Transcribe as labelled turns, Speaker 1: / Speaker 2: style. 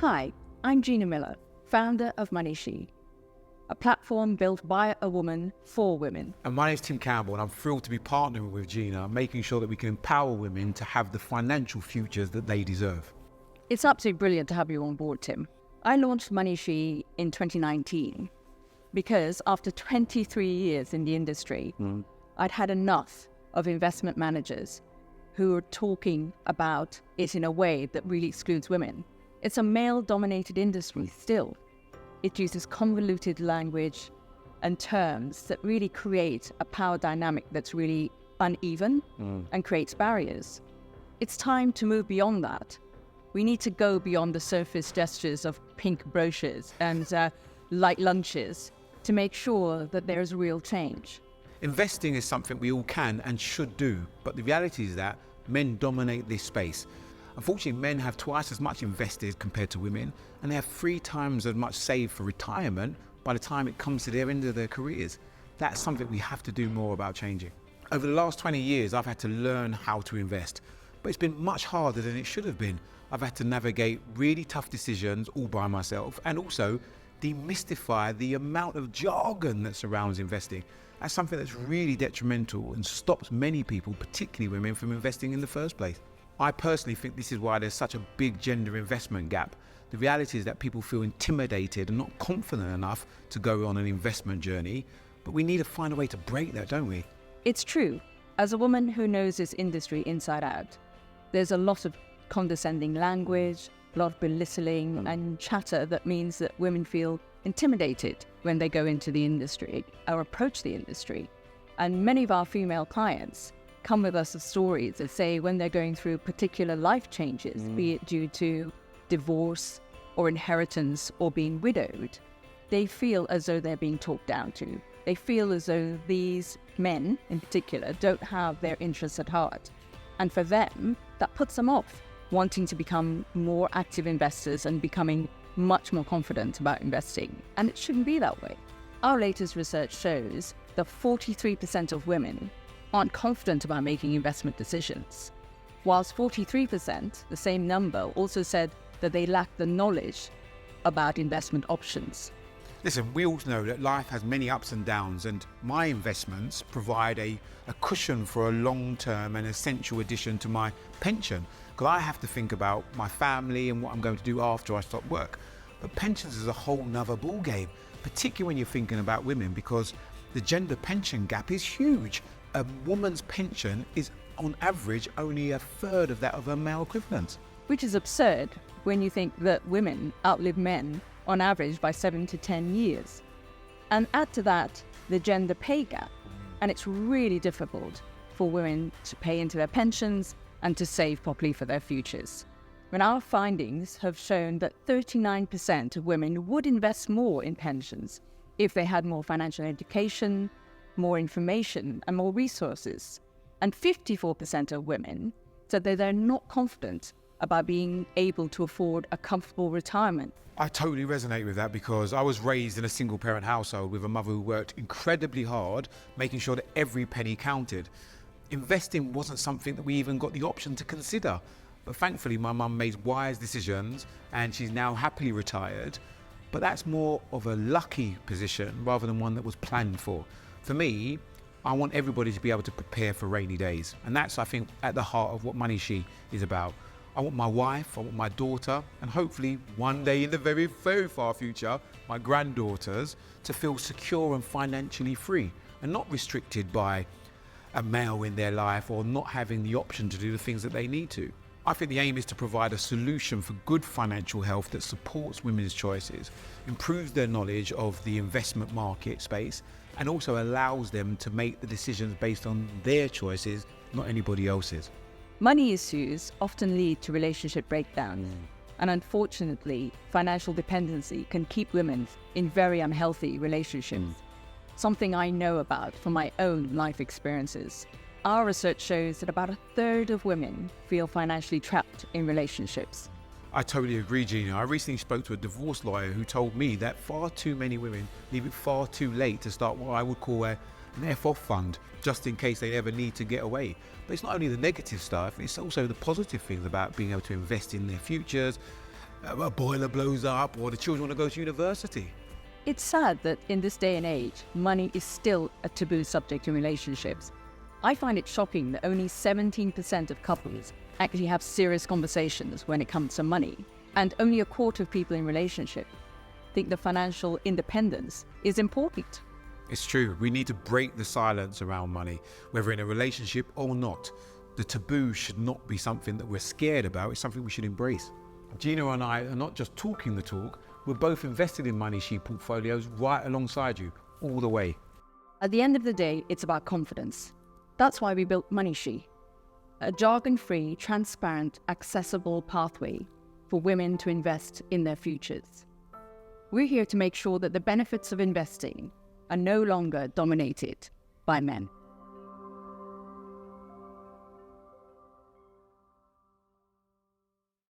Speaker 1: Hi, I'm Gina Miller, founder of MoneyShe, a platform built by a woman for women.
Speaker 2: And my name's Tim Campbell, and I'm thrilled to be partnering with Gina, making sure that we can empower women to have the financial futures that they deserve.
Speaker 1: It's absolutely brilliant to have you on board, Tim. I launched MoneyShe in 2019 because after 23 years in the industry, I'd had enough of investment managers who were talking about it in a way that really excludes women. It's a male-dominated industry still. It uses convoluted language and terms that really create a power dynamic that's really uneven and creates barriers. It's time to move beyond that. We need to go beyond the surface gestures of pink brochures and light lunches to make sure that there's real change.
Speaker 2: Investing is something we all can and should do, but the reality is that men dominate this space. Unfortunately, men have twice as much invested compared to women, and they have 3 times as much saved for retirement by the time it comes to their end of their careers. That's something we have to do more about changing. Over the last 20 years, I've had to learn how to invest, but it's been much harder than it should have been. I've had to navigate really tough decisions all by myself and also demystify the amount of jargon that surrounds investing. That's something that's really detrimental and stops many people, particularly women, from investing in the first place. I personally think this is why there's such a big gender investment gap. The reality is that people feel intimidated and not confident enough to go on an investment journey, but we need to find a way to break that, don't we?
Speaker 1: It's true. As a woman who knows this industry inside out, there's a lot of condescending language, a lot of belittling and chatter that means that women feel intimidated when they go into the industry or approach the industry. And many of our female clients come with us with stories that say when they're going through particular life changes, be it due to divorce or inheritance or being widowed, they feel as though they're being talked down to. They feel as though these men in particular don't have their interests at heart. And for them, that puts them off wanting to become more active investors and becoming much more confident about investing. And it shouldn't be that way. Our latest research shows that 43% of women aren't confident about making investment decisions, whilst 43%, the same number, also said that they lack the knowledge about investment options.
Speaker 2: Listen, we all know that life has many ups and downs, and my investments provide a cushion for a long-term and essential addition to my pension, because I have to think about my family and what I'm going to do after I stop work. But pensions is a whole nother ballgame, particularly when you're thinking about women, because the gender pension gap is huge. A woman's pension is on average only a third of that of her male equivalent.
Speaker 1: Which is absurd when you think that women outlive men on average by 7 to 10 years. And add to that the gender pay gap, and it's really difficult for women to pay into their pensions and to save properly for their futures. When our findings have shown that 39% of women would invest more in pensions if they had more financial education, more information and more resources. And 54% of women said that they're not confident about being able to afford a comfortable retirement.
Speaker 2: I totally resonate with that because I was raised in a single parent household with a mother who worked incredibly hard, making sure that every penny counted. Investing wasn't something that we even got the option to consider. But thankfully my mum made wise decisions and she's now happily retired. But that's more of a lucky position rather than one that was planned for. For me, I want everybody to be able to prepare for rainy days. And that's, I think, at the heart of what MoneyShe is about. I want my wife, I want my daughter, and hopefully one day in the very, very far future, my granddaughters, to feel secure and financially free and not restricted by a male in their life or not having the option to do the things that they need to. I think the aim is to provide a solution for good financial health that supports women's choices, improves their knowledge of the investment market space, and also allows them to make the decisions based on their choices, not anybody else's.
Speaker 1: Money issues often lead to relationship breakdowns, and unfortunately, financial dependency can keep women in very unhealthy relationships. Something I know about from my own life experiences. Our research shows that about a third of women feel financially trapped in relationships.
Speaker 2: I totally agree, Gina. I recently spoke to a divorce lawyer who told me that far too many women leave it far too late to start what I would call an F-off fund, just in case they ever need to get away. But it's not only the negative stuff, it's also the positive things about being able to invest in their futures, a boiler blows up or the children want to go to university.
Speaker 1: It's sad that in this day and age, money is still a taboo subject in relationships. I find it shocking that only 17% of couples actually have serious conversations when it comes to money, and only a quarter of people in relationship think that financial independence is important.
Speaker 2: It's true. We need to break the silence around money, whether in a relationship or not. The taboo should not be something that we're scared about. It's something we should embrace. Gina and I are not just talking the talk. We're both invested in MoneyShe portfolios right alongside you, all the way.
Speaker 1: At the end of the day, it's about confidence. That's why we built MoneyShe, a jargon-free, transparent, accessible pathway for women to invest in their futures. We're here to make sure that the benefits of investing are no longer dominated by men.